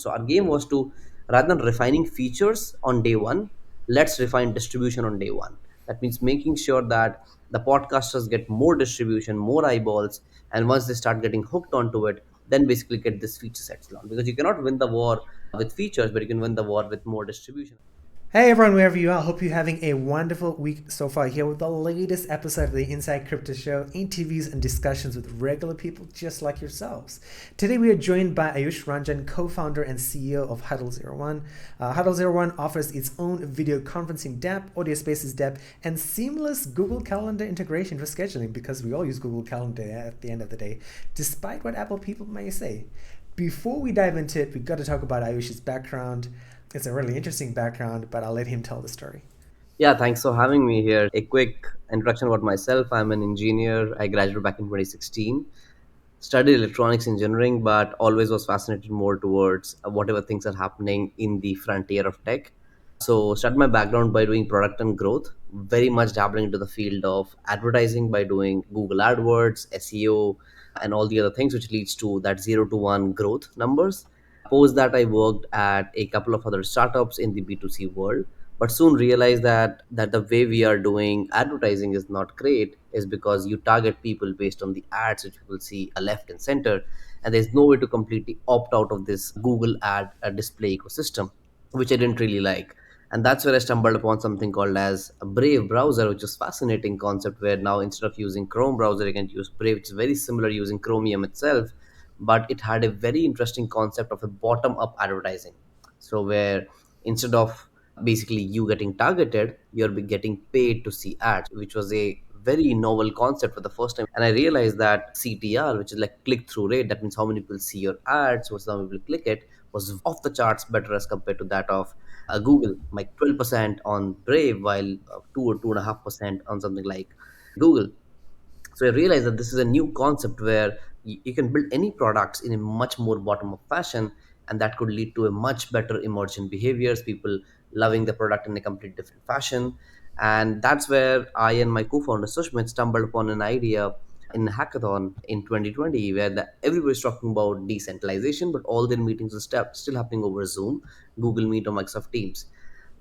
So our game was to, rather than refining features on day one, let's refine distribution on day one. That means making sure that the podcasters get more distribution, more eyeballs, and once they start getting hooked onto it, then basically get this feature sets down. Because you cannot win the war with features, but you can win the war with more distribution. Hey everyone, wherever you are, hope you're having a wonderful week so far here with the latest episode of the Inside Crypto Show, interviews and discussions with regular people just like yourselves. Today we are joined by Ayush Ranjan, co-founder and CEO of Huddle01. Huddle01 offers its own video conferencing Dapp, audio spaces Dapp, and seamless Google Calendar integration for scheduling because we all use Google Calendar at the end of the day, despite what Apple people may say. Before we dive into it, we've got to talk about Ayush's background. It's a really interesting background, but I'll let him tell the story. Yeah, thanks for having me here. A quick introduction about myself. I'm an engineer. I graduated back in 2016. Studied electronics engineering, but always was fascinated more towards whatever things are happening in the frontier of tech. So started my background by doing product and growth, very much dabbling into the field of advertising by doing Google AdWords, SEO, and all the other things, which leads to that 0 to 1 growth numbers. Post that, I worked at a couple of other startups in the B2C world, but soon realized that the way we are doing advertising is not great, is because you target people based on the ads which people see left and center, and there's no way to completely opt out of this Google ad display ecosystem, which I didn't really like. And that's where I stumbled upon something called as a Brave browser, which is fascinating concept, where now instead of using Chrome browser, you can use Brave, which is very similar using Chromium itself, but it had a very interesting concept of a bottom up advertising. So where instead of basically you getting targeted, you're getting paid to see ads, which was a very novel concept for the first time. And I realized that CTR, which is like click through rate, that means how many people see your ads versus how many people click it, was off the charts better as compared to that of Google, like 12% on Brave, while 2 or 2.5% on something like Google. So I realized that this is a new concept where you can build any products in a much more bottom up fashion, and that could lead to a much better emergent behaviors, people loving the product in a complete different fashion. And that's where I and my co-founder Sushmit stumbled upon an idea in a hackathon in 2020, where everybody's talking about decentralization, but all their meetings are still happening over Zoom, Google Meet, or Microsoft Teams.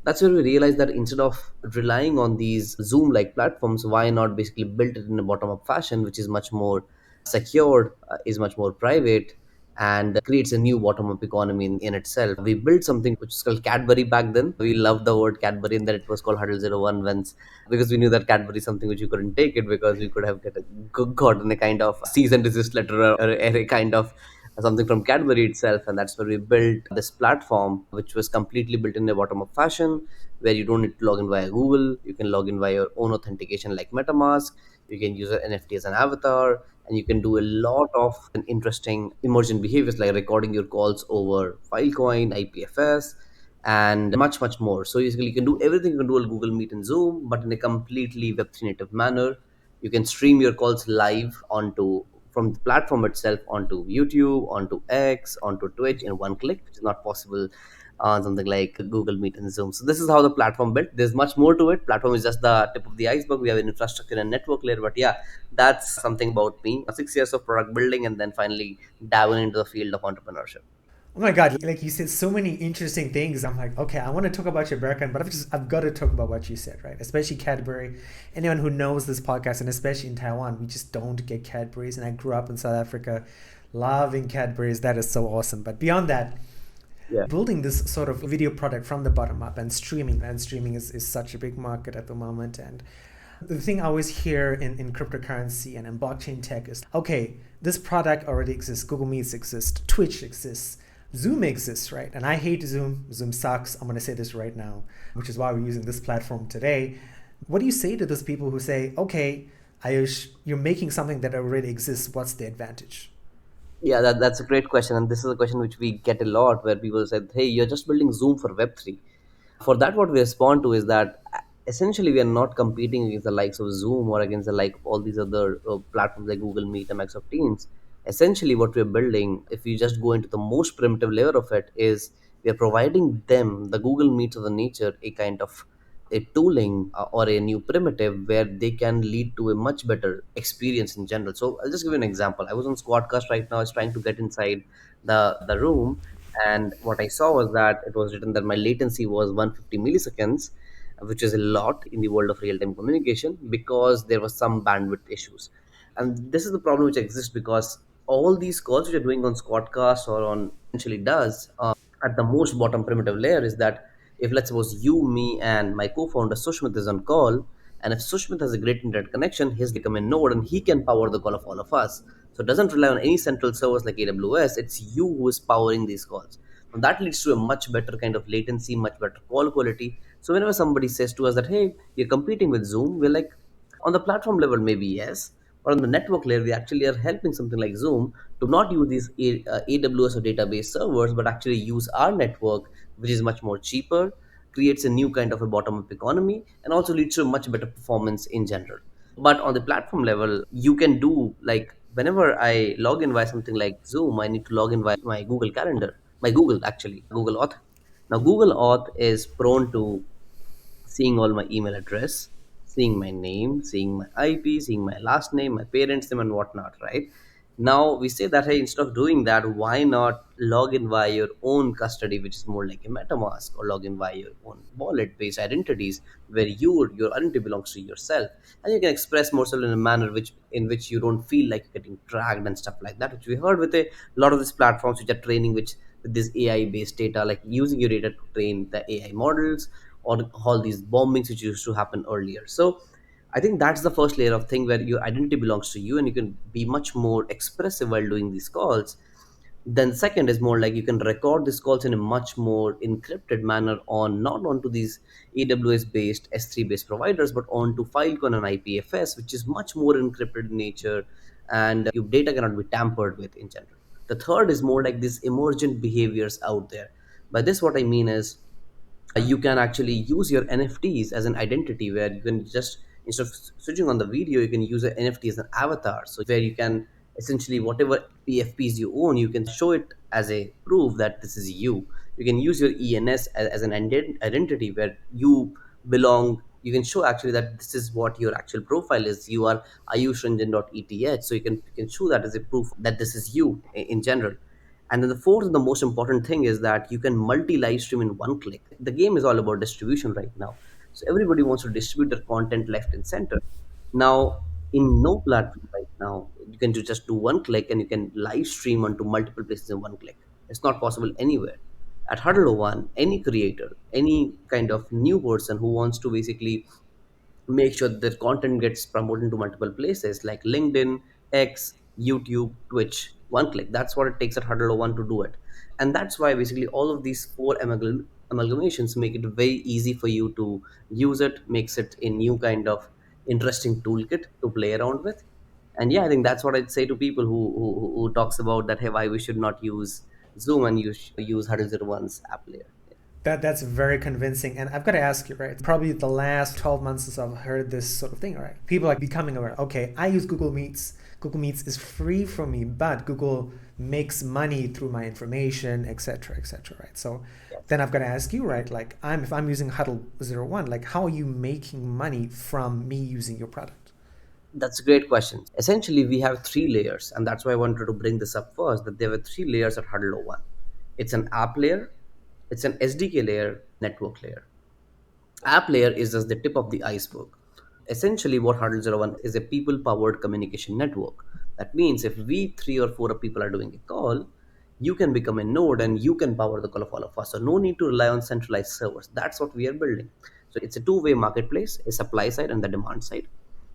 That's where we realized that instead of relying on these Zoom like platforms, why not basically build it in a bottom up fashion, which is much more secured, is much more private, and creates a new bottom up economy in itself. We built something which is called Cadbury back then. We loved the word Cadbury, and that it was called Huddle01 once, because we knew that Cadbury is something which you couldn't take it, because we could have gotten a kind of cease and desist letter, or a kind of something from Cadbury itself. And that's where we built this platform, which was completely built in a bottom up fashion, where you don't need to log in via Google. You can log in via your own authentication like MetaMask. You can use an NFT as an avatar, and you can do a lot of interesting emergent behaviors like recording your calls over Filecoin, IPFS, and much more. So you can do everything you can do on Google Meet and Zoom, but in a completely Web3 native manner. You can stream your calls live onto from the platform itself onto YouTube, onto X, onto Twitch in one click, which is not possible on something like Google Meet and Zoom. So this is how the platform built. There's much more to it. Platform is just the tip of the iceberg. We have an infrastructure and network layer, but yeah, that's something about me. 6 years of product building, and then finally dabbling into the field of entrepreneurship. Oh my God, like you said so many interesting things. I'm like, okay, I want to talk about your background, but I've got to talk about what you said, right? Especially Cadbury. Anyone who knows this podcast, and especially in Taiwan, we just don't get Cadburys. And I grew up in South Africa loving Cadburys. That is so awesome. But beyond that, Yeah. building this sort of video product from the bottom up and streaming is such a big market at the moment. And the thing I always hear in cryptocurrency and in blockchain tech is, okay, this product already exists. Google Meets exists. Twitch exists. Zoom exists, right? And I hate Zoom. Zoom sucks. I'm going to say this right now, which is why we're using this platform today. What do you say to those people who say, okay, Ayush, you're making something that already exists. What's the advantage? Yeah, that's a great question. And this is a question which we get a lot, where people said, hey, you're just building Zoom for Web3. For that, what we respond to is that essentially we are not competing against the likes of Zoom or against the like of all these other platforms like Google Meet and Microsoft Teams. Essentially, what we're building, if you just go into the most primitive layer of it, is we are providing them, the Google Meets of the nature, a kind of a tooling or a new primitive where they can lead to a much better experience in general. So I'll just give you an example. I was on Squadcast right now. I was trying to get inside the room, And what I saw was that it was written that my latency was 150 milliseconds, which is a lot in the world of real-time communication because there was some bandwidth issues. And this is the problem which exists because all these calls which are doing on Squadcast or on essentially does at the most bottom primitive layer is that if, let's suppose, you, me, and my co-founder Sushmit is on call, and if Sushmit has a great internet connection, he's become a node and he can power the call of all of us. So it doesn't rely on any central servers like AWS. It's you who is powering these calls. And that leads to a much better kind of latency, much better call quality. So whenever somebody says to us that, hey, you're competing with Zoom, we're like, on the platform level, maybe yes. But on the network layer, we actually are helping something like Zoom to not use these AWS or database servers, but actually use our network, which is much more cheaper, creates a new kind of a bottom up economy, and also leads to much better performance in general. But on the platform level, you can do like whenever I log in via something like Zoom, I need to log in via my Google Calendar, my Google actually, Google Auth. Now, Google Auth is prone to seeing all my email address, seeing my name, seeing my IP, seeing my last name, my parents' name, and whatnot, right? Now we say that hey, instead of doing that, why not log in via your own custody, which is more like a MetaMask, or log in via your own wallet-based identities, where your identity belongs to yourself, and you can express yourself in a manner in which you don't feel like you're getting tracked and stuff like that, which we heard with a lot of these platforms which are training, which with this AI-based data, like using your data to train the AI models or all these bombings which used to happen earlier. So I think that's the first layer of thing where your identity belongs to you and you can be much more expressive while doing these calls. Then second is more like you can record these calls in a much more encrypted manner on not onto these AWS based S3 based providers, but onto Filecoin and IPFS, which is much more encrypted in nature, and your data cannot be tampered with in general. The third is more like these emergent behaviors out there. By this, what I mean is you can actually use your NFTs as an identity where you can just instead of switching on the video, you can use an NFT as an avatar. So where you can essentially whatever PFPs you own, you can show it as a proof that this is you. You can use your ENS as an identity where you belong. You can show actually that this is what your actual profile is. You are Ayush Ranjan.eth. So you can show that as a proof that this is you in general. And then the fourth and the most important thing is that you can multi live stream in one click. The game is all about distribution right now. So everybody wants to distribute their content left and center. Now, in no platform right now, you can just do one click and you can live stream onto multiple places in one click. It's not possible anywhere. At Huddle01, any creator, any kind of new person who wants to basically make sure that their content gets promoted to multiple places like LinkedIn, X, YouTube, Twitch. One click. That's what it takes at Huddle01 to do it. And that's why basically all of these four amalgamations make it very easy for you to use it, makes it a new kind of interesting toolkit to play around with. And yeah, I think that's what I'd say to people who talks about that, hey, why we should not use Zoom and use Huddle01's app layer. That's very convincing, and I've got to ask you, right? Probably the last 12 months since I've heard this sort of thing, right? People are becoming aware. Okay, I use Google Meets. Google Meets is free for me, but Google makes money through my information, etc., etc. Right? So then I've got to ask you, right? Like, if I'm using Huddle01, like, how are you making money from me using your product? That's a great question. Essentially, we have three layers, and that's why I wanted to bring this up first. That there were three layers at Huddle01. It's an app layer, it's an SDK layer, network layer. App layer is just the tip of the iceberg. Essentially, what Huddle01 is a people-powered communication network. That means if we three or four people are doing a call, you can become a node and you can power the call of all of us. So no need to rely on centralized servers. That's what we are building. So it's a two-way marketplace, a supply side and the demand side,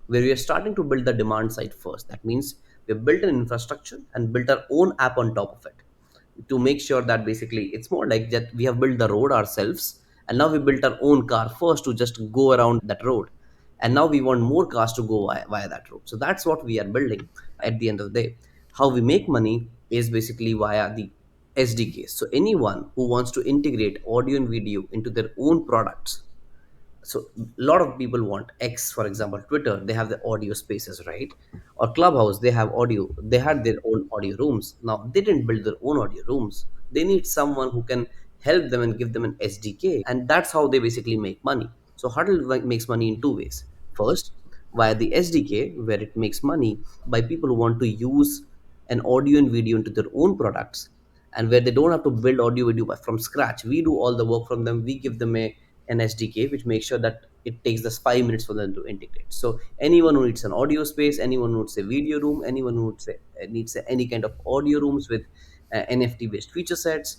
where we are starting to build the demand side first. That means we've built an infrastructure and built our own app on top of it to make sure that basically it's more like that we have built the road ourselves and now we built our own car first to just go around that road, and now we want more cars to go via that road. So that's what we are building at the end of the day. How we make money is basically via the SDKs. So anyone who wants to integrate audio and video into their own products, so a lot of people want X, for example, Twitter, they have the audio spaces, right? Or Clubhouse, they have audio, they had their own audio rooms. Now they didn't build their own audio rooms, they need someone who can help them and give them an SDK, and that's how they basically make money. So Huddle makes money in two ways. First, via the SDK, where it makes money by people who want to use an audio and video into their own products. and where they don't have to build audio video from scratch. We do all the work from them. We give them an SDK which makes sure that it takes us 5 minutes for them to integrate. So anyone who needs an audio space, anyone who needs a video room, anyone who needs any kind of audio rooms with NFT based feature sets,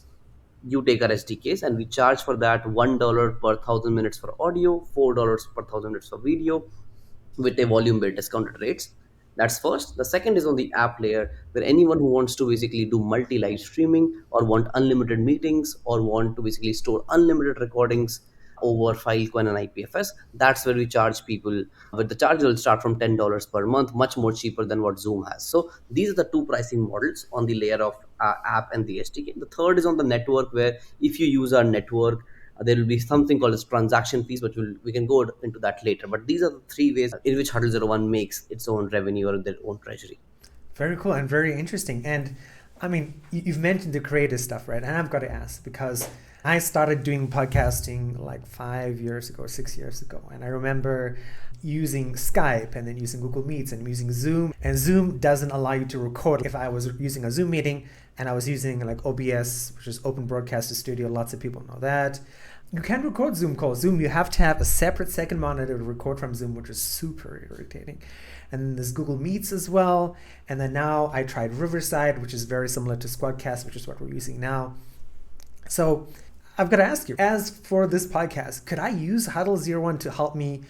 you take our SDKs, and we charge for that $1 per 1,000 minutes for audio, $4 per 1,000 minutes for video, with a volume based discounted rates. That's first. The second is on the app layer, where anyone who wants to basically do multi live streaming, or want unlimited meetings, or want to basically store unlimited recordings over Filecoin and IPFS, that's where we charge people. But the charge will start from $10 per month, much more cheaper than what Zoom has. So these are the two pricing models on the layer of app and the SDK. The third is on the network, where if you use our network, there will be something called as transaction fees, but we can go into that later. But these are the three ways in which Huddle01 makes its own revenue or their own treasury. Very cool and very interesting. And I mean, you've mentioned the creative stuff, right? And I've got to ask because I started doing podcasting like 5 years ago, 6 years ago. And I remember using Skype and then using Google Meets and using Zoom. And Zoom doesn't allow you to record. If I was using a Zoom meeting and I was using like OBS, which is Open Broadcaster Studio, lots of people know that. You can record Zoom calls. Zoom, you have to have a separate second monitor to record from Zoom, which is super irritating. And then there's Google Meets as well. And then now I tried Riverside, which is very similar to Squadcast, which is what we're using now. So I've got to ask you, as for this podcast, could I use Huddle01 to help me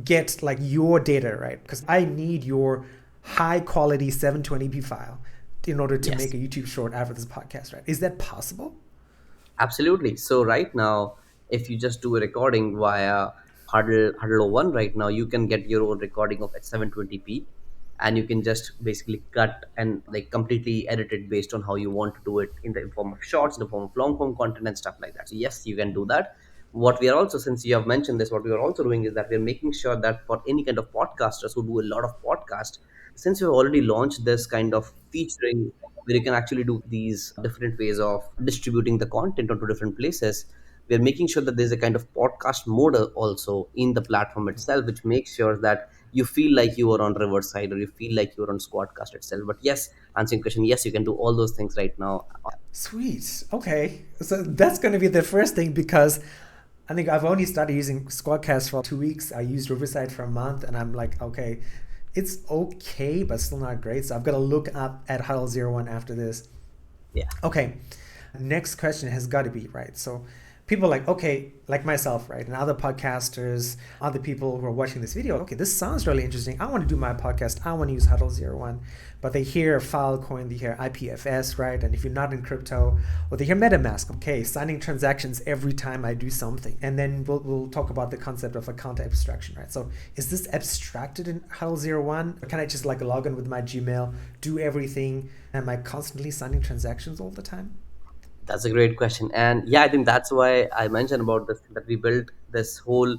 get like your data, right? Because I need your high quality 720p file in order to Yes. make a YouTube short after this podcast, right? Is that possible? Absolutely. So right now, if you just do a recording via Huddle01 right now, you can get your own recording of at 720p, and you can just basically cut and like completely edit it based on how you want to do it in the form of shorts, in the form of long form content and stuff like that. So yes, you can do that. What we are also, since you have mentioned this, what we are also doing is that we are making sure that for any kind of podcasters who do a lot of podcast, since we've already launched this kind of featuring where you can actually do these different ways of distributing the content onto different places, we're making sure that there's a kind of podcast mode also in the platform itself, which makes sure that you feel like you are on Riverside or you feel like you're on Squadcast itself. But yes, answering the question, yes, you can do all those things right now. Sweet. Okay. So that's going to be the first thing because I think I've only started using Squadcast for 2 weeks. I used Riverside for a month and I'm like, okay, it's okay, but still not great. So I've got to look up at Huddle01 after this. Yeah. Okay. Next question has got to be, right? So people like, okay, like myself, right? And other podcasters, other people who are watching this video, okay, this sounds really interesting. I want to do my podcast. I want to use Huddle01. But they hear Filecoin, they hear IPFS, right? And if you're not in crypto, or they hear MetaMask, okay, signing transactions every time I do something. And then we'll talk about the concept of account abstraction, right? So is this abstracted in Huddle01? Or can I just like log in with my Gmail, do everything? Am I constantly signing transactions all the time? That's a great question. And yeah, I think that's why I mentioned about this, that we built this whole,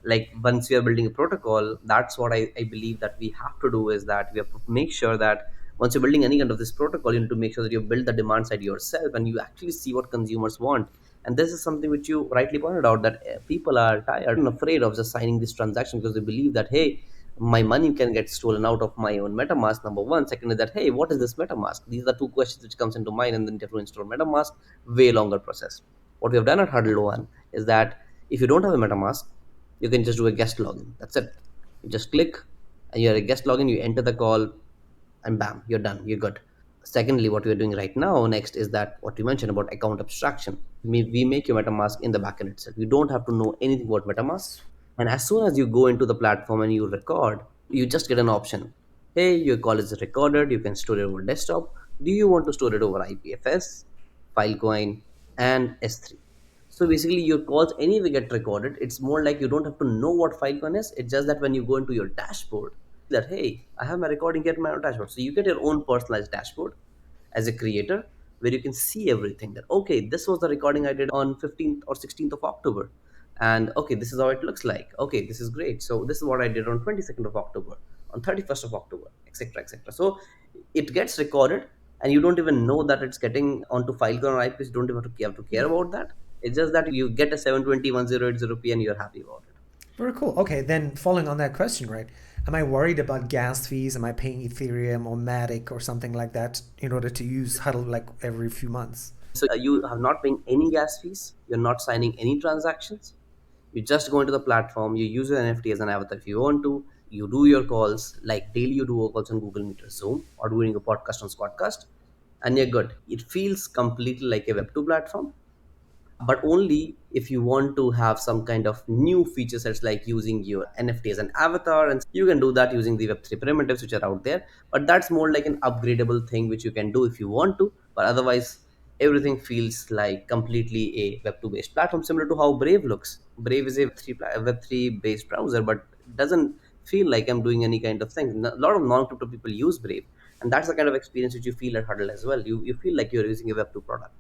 like once we are building a protocol, that's what I believe that we have to do, is that we have to make sure that once you're building any kind of this protocol, you need to make sure that you build the demand side yourself and you actually see what consumers want. And this is something which you rightly pointed out, that people are tired and afraid of just signing this transaction because they believe that, hey, my money can get stolen out of my own MetaMask. Number one. Second is that, hey, what is this MetaMask? These are the two questions which comes into mind, and then you have to install MetaMask. Way longer process. What we have done at Huddle01 is that if you don't have a MetaMask, you can just do a guest login. That's it. You just click and you're a guest login, you enter the call, and bam, you're done. You're good. Secondly, what we're doing right now next is that what you mentioned about account abstraction. We make your MetaMask in the backend itself. You don't have to know anything about MetaMask. And as soon as you go into the platform and you record, you just get an option. Hey, your call is recorded. You can store it over desktop. Do you want to store it over IPFS, Filecoin, and S3? So basically, your calls anyway get recorded. It's more like you don't have to know what Filecoin is. It's just that when you go into your dashboard, that hey, I have my recording here in my dashboard. So you get your own personalized dashboard as a creator, where you can see everything, that okay, this was the recording I did on 15th or 16th of October, and okay, this is how it looks like. Okay, this is great. So this is what I did on 22nd of October, on 31st of October, etc., etc. So it gets recorded, and you don't even know that it's getting onto Filecoin or IPs. You don't even have to care about that. It's just that you get a 720 1080p and you're happy about it. Very cool. Okay, then following on that question, right? Am I worried about gas fees? Am I paying Ethereum or Matic or something like that in order to use Huddle like every few months? So you are not paying any gas fees. You're not signing any transactions. You just go into the platform. You use your NFT as an avatar if you want to. You do your calls like daily. You do calls on Google Meet or Zoom or doing a podcast on Squadcast, and you're good. It feels completely like a Web2 platform, but only if you want to have some kind of new feature sets like using your NFT as an avatar, and you can do that using the Web3 primitives which are out there. But that's more like an upgradable thing which you can do if you want to. But otherwise, everything feels like completely a Web2 based platform, similar to how Brave looks. Brave is a Web3 based browser, but it doesn't feel like I'm doing any kind of thing. A lot of non-crypto people use Brave, and that's the kind of experience which you feel at Huddle as well. You feel like you're using a Web2 product.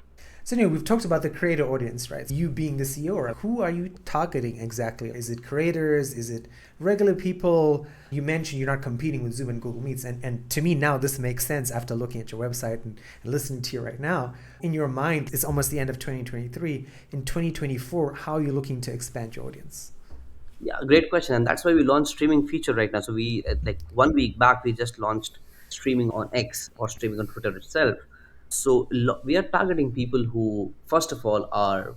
So anyway, we've talked about the creator audience, right? You being the CEO, right? Who are you targeting exactly? Is it creators? Is it regular people? You mentioned you're not competing with Zoom and Google Meets. And to me now, this makes sense after looking at your website and listening to you right now. In your mind, it's almost the end of 2023. In 2024, how are you looking to expand your audience? Yeah, great question, and that's why we launched streaming feature right now. So we like 1 week back we just launched streaming on X or streaming on Twitter itself. So we are targeting people who, first of all, are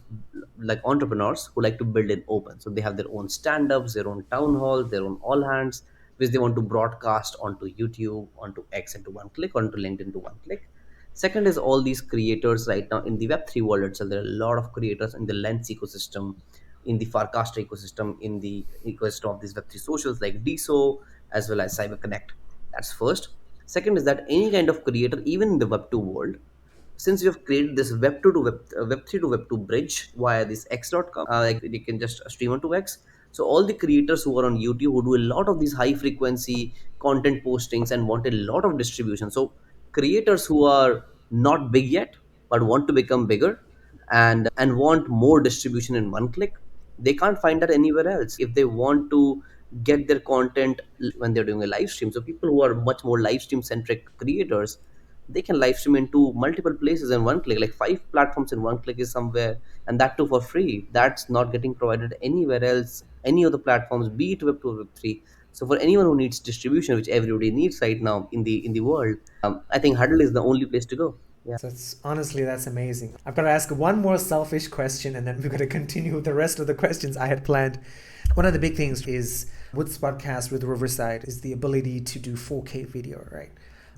like entrepreneurs who like to build in open. So they have their own stand-ups, their own town halls, their own all hands, which they want to broadcast onto YouTube, onto X into one click, onto LinkedIn to one click. Second is all these creators right now in the Web3 world itself. There are a lot of creators in the Lens ecosystem, in the Farcaster ecosystem, in the ecosystem of these Web3 socials like DSO as well as CyberConnect. That's first. Second is that any kind of creator, even in the Web2 world, since we have created this Web2 to Web3 to Web2 bridge via this X.com, like you can just stream onto X. So all the creators who are on YouTube who do a lot of these high frequency content postings and want a lot of distribution. So creators who are not big yet but want to become bigger and want more distribution in one click, they can't find that anywhere else if they want to get their content when they're doing a live stream. So people who are much more live stream centric creators, they can live stream into multiple places in one click, like 5 platforms in one click is somewhere, and that too for free. That's not getting provided anywhere else, any of the platforms, be it Web2 or Web3. So for anyone who needs distribution, which everybody needs right now in the world, I think Huddle is the only place to go. Yeah. So it's honestly, that's amazing. I've got to ask one more selfish question and then we're going to continue with the rest of the questions I had planned. One of the big things is with Spotcast, with Riverside, is the ability to do 4K video, right?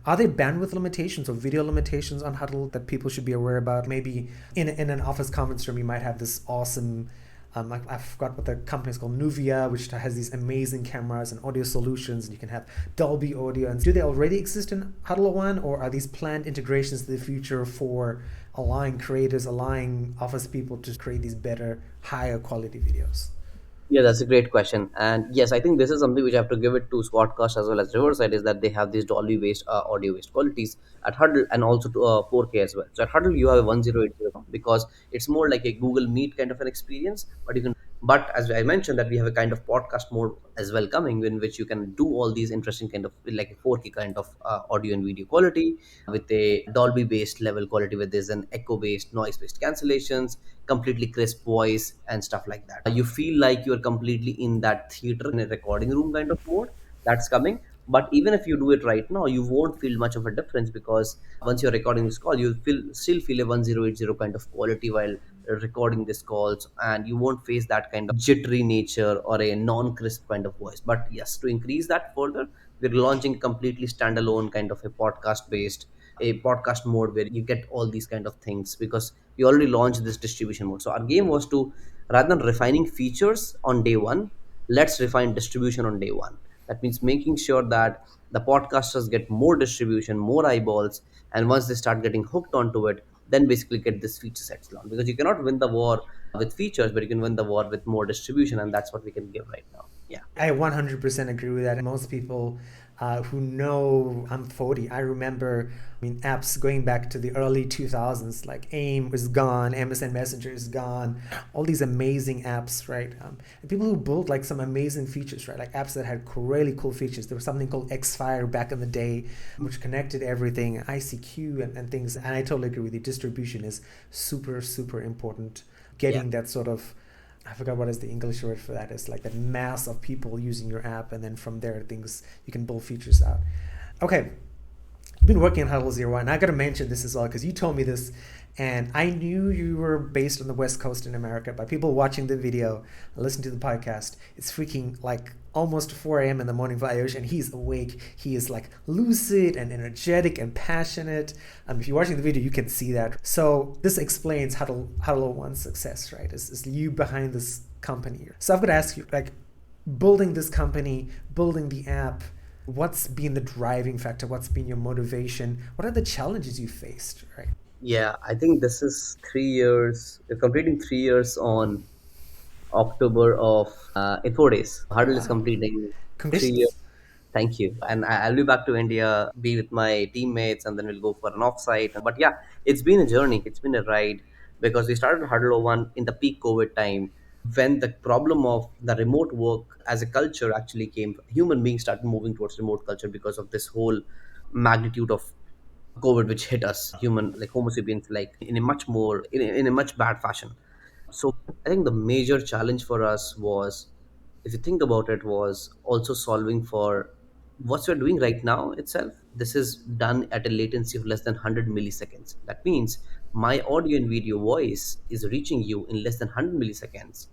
Are there bandwidth limitations or video limitations on Huddle that people should be aware about? Maybe in an office conference room, you might have this awesome, I forgot what the company is called, Nuvia, which has these amazing cameras and audio solutions, and you can have Dolby audio. And do they already exist in Huddle01, or are these planned integrations to the future for allowing creators, allowing office people to create these better, higher quality videos? Yeah, that's a great question. And yes, I think this is something which I have to give it to Squadcast as well as Riverside, is that they have these Dolby based audio based qualities at Huddle, and also to 4K as well. So at Huddle, you have a 1080 because it's more like a Google Meet kind of an experience, but you can. But as I mentioned, that we have a kind of podcast mode as well coming, in which you can do all these interesting kind of like a 4K kind of audio and video quality with a Dolby based level quality, with this an echo based, noise based cancellations, completely crisp voice and stuff like that. You feel like you're completely in that theater in a recording room kind of mode. That's coming. But even if you do it right now, you won't feel much of a difference, because once you're recording this call, you'll still feel a 1080 kind of quality while recording this calls, and you won't face that kind of jittery nature or a non-crisp kind of voice. But yes, to increase that further, we're launching completely standalone kind of a podcast based, a podcast mode where you get all these kind of things, because we already launched this distribution mode. So our game was to, rather than refining features on day one, let's refine distribution on day one. That means making sure that the podcasters get more distribution, more eyeballs, and once they start getting hooked onto it, then basically get this feature sets launched. Because you cannot win the war with features, but you can win the war with more distribution, and that's what we can give right now. Yeah. I 100% agree with that. Most people who know I'm 40, I remember, apps going back to the early 2000s, like AIM is gone, MSN Messenger is gone, all these amazing apps, right? And people who built like some amazing features, right? Like apps that had really cool features. There was something called Xfire back in the day, which connected everything, ICQ and things. And I totally agree with you. Distribution is super, super important. Yeah. Getting that sort of I forgot what is the English word for that. It's like the mass of people using your app, and then from there, things you can build features out. Okay, you've been working on Huddle01, and I got to mention this as well because you told me this, and I knew you were based on the West Coast in America. By people watching the video, listen to the podcast, it's freaking like almost 4 a.m. in the morning for Ayush, and he's awake. He is like lucid and energetic and passionate. If you're watching the video, you can see that. So this explains Huddle01's success, right? Is you behind this company. So I've got to ask you, like, building this company, building the app, what's been the driving factor? What's been your motivation? What are the challenges you faced, right? Yeah, I think this is 3 years. We're completing 3 years on October of in 4 days. Huddle is Wow. completing 3 years. Congratulations. Thank you. And I'll be back to India, be with my teammates, and then we'll go for an offsite. But yeah, it's been a journey. It's been a ride because we started Huddle01 in the peak COVID time when the problem of the remote work as a culture actually came. Human beings started moving towards remote culture because of this whole magnitude of COVID which hit us, human like Homo sapiens, like in a much more in a much bad fashion. So I think the major challenge for us was, if you think about it, was also solving for what we're doing right now itself. This is done at a latency of less than 100 milliseconds. That means my audio and video voice is reaching you in less than 100 milliseconds,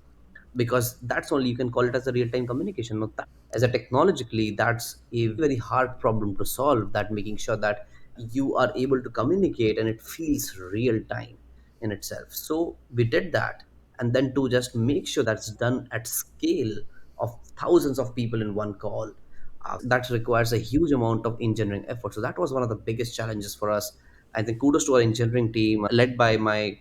because that's only you can call it as a real-time communication. Not that as a technologically, that's a very hard problem to solve, that making sure that you are able to communicate and it feels real time in itself. So we did that, and then to just make sure that's done at scale of thousands of people in one call, that requires a huge amount of engineering effort. So that was one of the biggest challenges for us. I think kudos to our engineering team led by my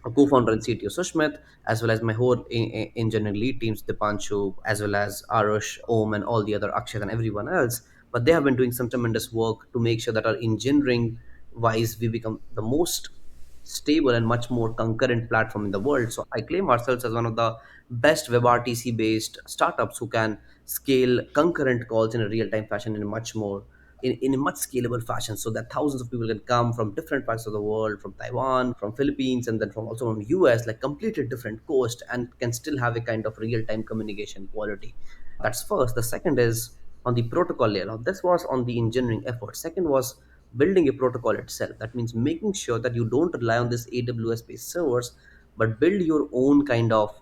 co-founder and CTO Sushmit, as well as my whole engineering lead teams, Dipanshu, as well as Arush, Om, and all the other Akshay and everyone else. But they have been doing some tremendous work to make sure that our engineering wise we become the most stable and much more concurrent platform in the world. So I claim ourselves as one of the best WebRTC based startups who can scale concurrent calls in a real time fashion in a much more in a much scalable fashion, so that thousands of people can come from different parts of the world, from Taiwan, from Philippines, and then from also from US, like completely different coast, and can still have a kind of real-time communication quality. That's first. The second is on the protocol layer. Now this was on the engineering effort. Second was building a protocol itself. That means making sure that you don't rely on this AWS based servers, but build your own kind of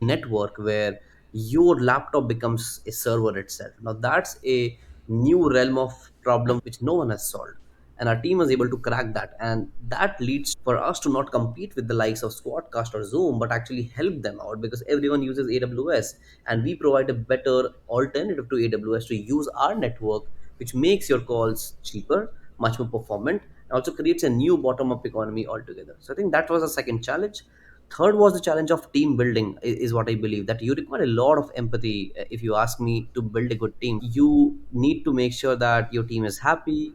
network where your laptop becomes a server itself. Now that's a new realm of problem which no one has solved, and our team was able to crack that, and that leads for us to not compete with the likes of Squadcast or Zoom, but actually help them out, because everyone uses AWS, and we provide a better alternative to AWS to use our network, which makes your calls cheaper, much more performant, and also creates a new bottom up economy altogether. So I think that was the second challenge. Third was the challenge of team building, is what I believe, that you require a lot of empathy. If you ask me, to build a good team, you need to make sure that your team is happy,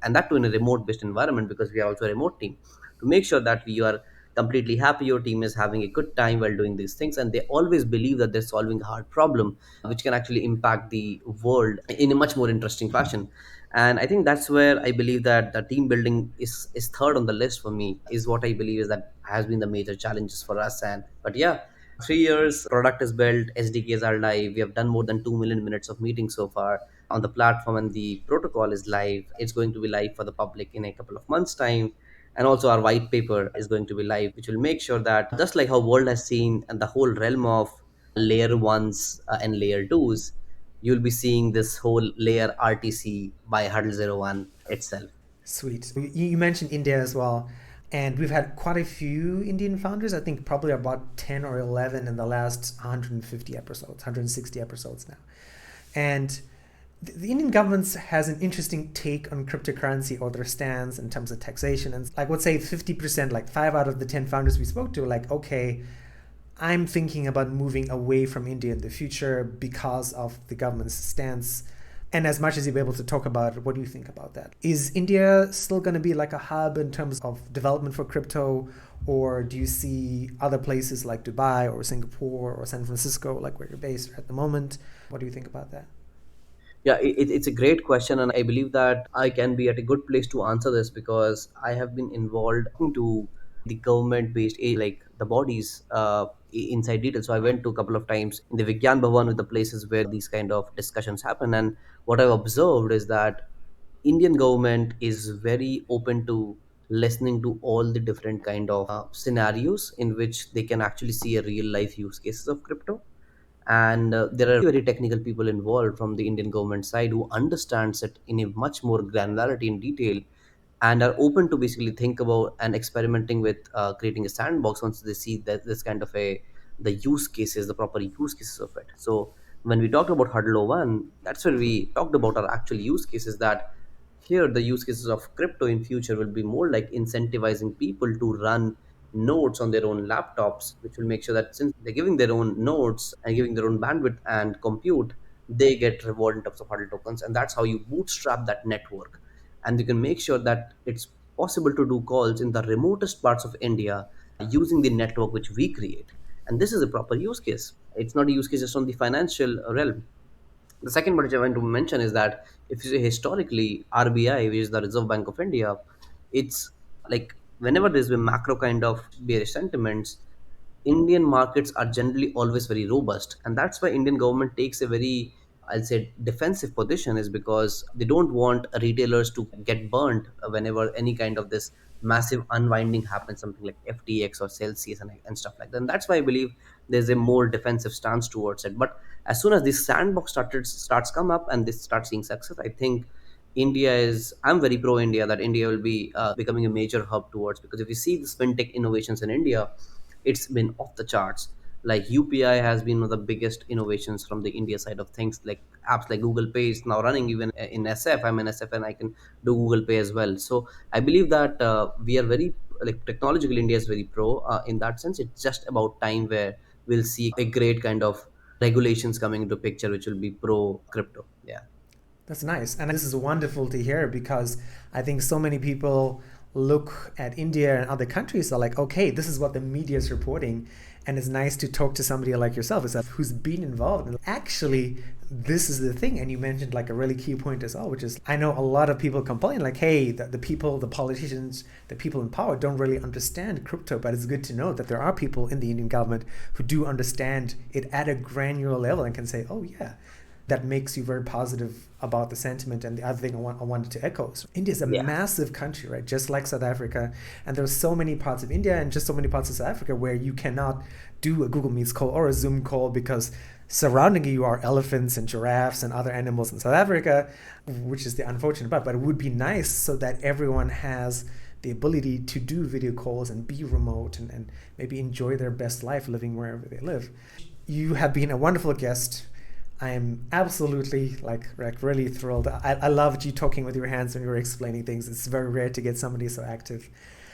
and that too in a remote based environment, because we are also a remote team, to make sure that you are completely happy, your team is having a good time while doing these things, and they always believe that they're solving a hard problem which can actually impact the world in a much more interesting fashion. And I think that's where I believe that the team building is third on the list for me, is what I believe is that has been the major challenges for us. And but yeah, 3 years, product is built, SDKs are live, we have done more than 2 million minutes of meetings so far on the platform, and the protocol is live. It's going to be live for the public in a couple of months time, and also our white paper is going to be live, which will make sure that just like how world has seen and the whole realm of layer ones and layer twos, you'll be seeing this whole layer RTC by Huddle01 itself. Sweet. You mentioned India as well. And we've had quite a few Indian founders. I think probably about 10 or 11 in the last 150 episodes, 160 episodes now. And the Indian government has an interesting take on cryptocurrency, or their stance in terms of taxation. And like, let's say 50%, like 5 out of the 10 founders we spoke to, like, okay, I'm thinking about moving away from India in the future because of the government's stance. And as much as you'll be able to talk about it, what do you think about that? Is India still going to be like a hub in terms of development for crypto? Or do you see other places like Dubai or Singapore or San Francisco, like where you're based at the moment? What do you think about that? Yeah, it's a great question, and I believe that I can be at a good place to answer this, because I have been involved to the government based like the bodies inside detail. So I went to a couple of times in the Vigyan Bhavan, with the places where these kind of discussions happen. And what I've observed is that Indian government is very open to listening to all the different kind of scenarios in which they can actually see a real life use cases of crypto. And there are very technical people involved from the Indian government side who understands it in a much more granularity in detail, and are open to basically think about and experimenting with creating a sandbox once they see that this kind of a the use cases, the proper use cases of it. So when we talked about Huddle01, that's where we talked about our actual use cases, that here the use cases of crypto in future will be more like incentivizing people to run nodes on their own laptops, which will make sure that since they're giving their own nodes and giving their own bandwidth and compute, they get reward in terms of Huddle tokens. And that's how you bootstrap that network. And you can make sure that it's possible to do calls in the remotest parts of India using the network which we create. And this is a proper use case. It's not a use case just on the financial realm. The second point which I want to mention is that if you say historically, RBI, which is the Reserve Bank of India, it's like whenever there's been macro kind of bearish sentiments, Indian markets are generally always very robust, and that's why Indian government takes a very, I'll say, defensive position, is because they don't want retailers to get burnt whenever any kind of this massive unwinding happens, something like FTX or Celsius and stuff like that. And that's why I believe there's a more defensive stance towards it. But as soon as this sandbox starts come up and this starts seeing success, I think India is. I'm very pro India, that India will be becoming a major hub towards, because if you see this fintech innovations in India, it's been off the charts. Like UPI has been one of the biggest innovations from the India side of things. Like apps like Google Pay is now running even in SF. I'm in SF and I can do Google Pay as well. So I believe that we are very, like, technological India is very pro in that sense. It's just about time where we'll see a great kind of regulations coming into picture which will be pro crypto. Yeah. That's nice. And this is wonderful to hear because I think so many people look at India and other countries are like, okay, this is what the media is reporting. And it's nice to talk to somebody like yourself who's been involved. And actually, this is the thing. And you mentioned like a really key point as well, which is I know a lot of people complain like, hey, the people, the politicians, the people in power don't really understand crypto. But it's good to know that there are people in the Indian government who do understand it at a granular level and can say, oh, yeah, that makes you very positive about the sentiment. And the other thing I wanted to echo is India is a Yeah. massive country, right? Just like South Africa. And there's so many parts of India and just so many parts of South Africa where you cannot do a Google Meets call or a Zoom call because surrounding you are elephants and giraffes and other animals in South Africa, which is the unfortunate part. But it would be nice so that everyone has the ability to do video calls and be remote and maybe enjoy their best life living wherever they live. You have been a wonderful guest. I am absolutely like really thrilled. I loved you talking with your hands when you were explaining things. It's very rare to get somebody so active.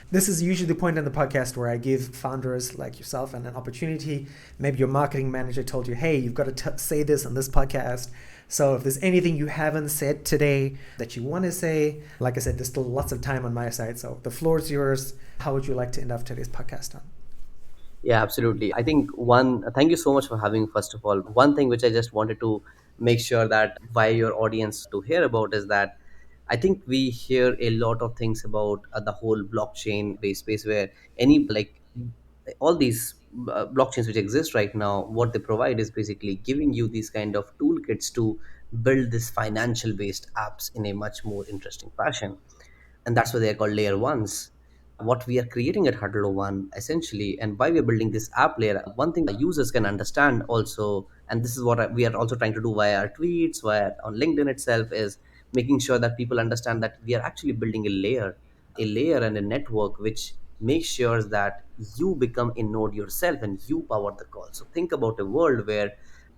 This is usually the point in the podcast where I give founders like yourself an opportunity. Maybe your marketing manager told you, hey, you've got to say this on this podcast. So if there's anything you haven't said today that you want to say, like I said, there's still lots of time on my side. So the floor is yours. How would you like to end off today's podcast on? Yeah, absolutely. I think thank you so much for having, first of all. One thing which I just wanted to make sure that why your audience to hear about is that I think we hear a lot of things about the whole blockchain based space, where any like all these blockchains which exist right now, what they provide is basically giving you these kind of toolkits to build this financial based apps in a much more interesting fashion. And that's why they're called layer ones. What we are creating at Huddle01 essentially, and why we're building this app layer, one thing that users can understand also, and this is what we are also trying to do via our tweets, via on LinkedIn itself, is making sure that people understand that we are actually building a layer and a network which makes sure that you become a node yourself and you power the call. So think about a world where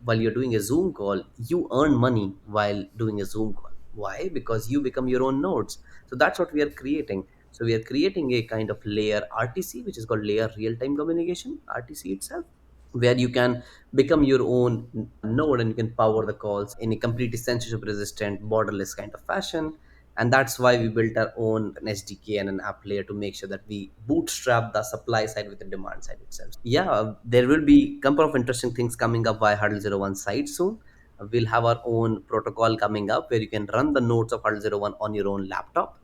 while you're doing a Zoom call, you earn money while doing a Zoom call. Why? Because you become your own nodes. So that's what we are creating. So we are creating a kind of layer RTC, which is called layer real time communication, RTC itself, where you can become your own node and you can power the calls in a completely censorship resistant, borderless kind of fashion. And that's why we built our own an SDK and an app layer to make sure that we bootstrap the supply side with the demand side itself. Yeah, there will be a couple of interesting things coming up by Huddle01 site soon. We'll have our own protocol coming up where you can run the nodes of Huddle01 on your own laptop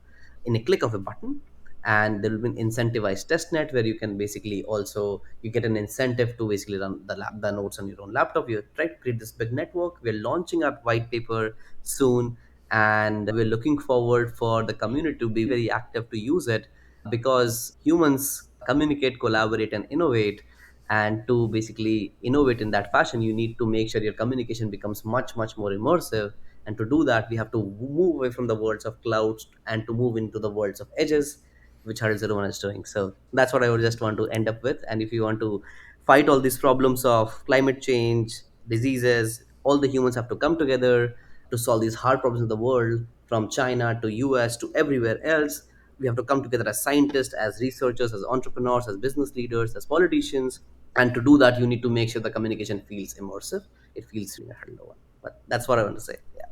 in a click of a button. And there will be an incentivized test net where you can basically also you get an incentive to basically run the nodes on your own laptop. You try to create this big network. We're launching our white paper soon, and we're looking forward for the community to be very active to use it, because humans communicate, collaborate, and innovate. And to basically innovate in that fashion, you need to make sure your communication becomes much more immersive. And to do that, we have to move away from the worlds of clouds and to move into the worlds of edges, which Huddle01 is doing. So that's what I would just want to end up with. And if you want to fight all these problems of climate change, diseases, all the humans have to come together to solve these hard problems in the world, from China to US to everywhere else. We have to come together as scientists, as researchers, as entrepreneurs, as business leaders, as politicians. And to do that, you need to make sure the communication feels immersive. It feels real Huddle01. But that's what I want to say. Yeah.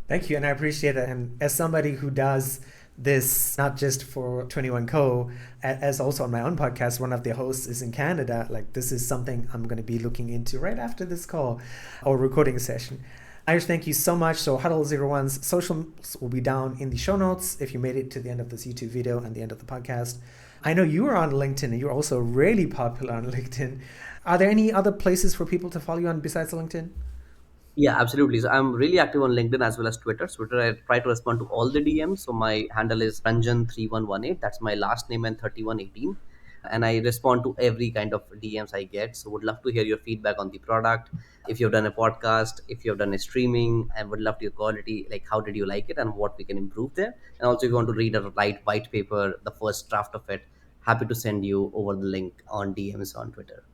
Thank you, and I appreciate that. And as somebody who does this not just for 21 Co, as also on my own podcast, one of the hosts is in Canada. Like, this is something I'm going to be looking into right after this call or recording session. Ayush, thank you so much. So Huddle01's socials will be down in the show notes if you made it to the end of this YouTube video and the end of the podcast. I know you are on LinkedIn and you're also really popular on LinkedIn. Are there any other places for people to follow you on besides LinkedIn? Yeah, absolutely. So I'm really active on LinkedIn as well as Twitter. So Twitter, I try to respond to all the DMs. So my handle is Ranjan3118. That's my last name and 3118. And I respond to every kind of DMs I get. So would love to hear your feedback on the product. If you've done a podcast, if you've done a streaming, and would love to your quality, like how did you like it and what we can improve there. And also if you want to read a white paper, the first draft of it, happy to send you over the link on DMs on Twitter.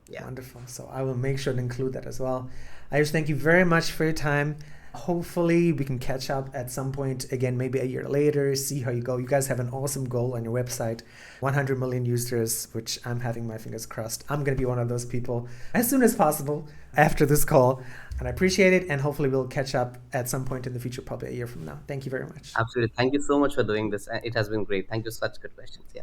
Yeah. Wonderful. So I will make sure to include that as well. I just thank you very much for your time. Hopefully we can catch up at some point again, maybe a year later, see how you go. You guys have an awesome goal on your website, 100 million users, which I'm having my fingers crossed. I'm going to be one of those people as soon as possible after this call. And I appreciate it. And hopefully we'll catch up at some point in the future, probably a year from now. Thank you very much. Absolutely. Thank you so much for doing this. It has been great. Thank you. Such good questions. Yeah.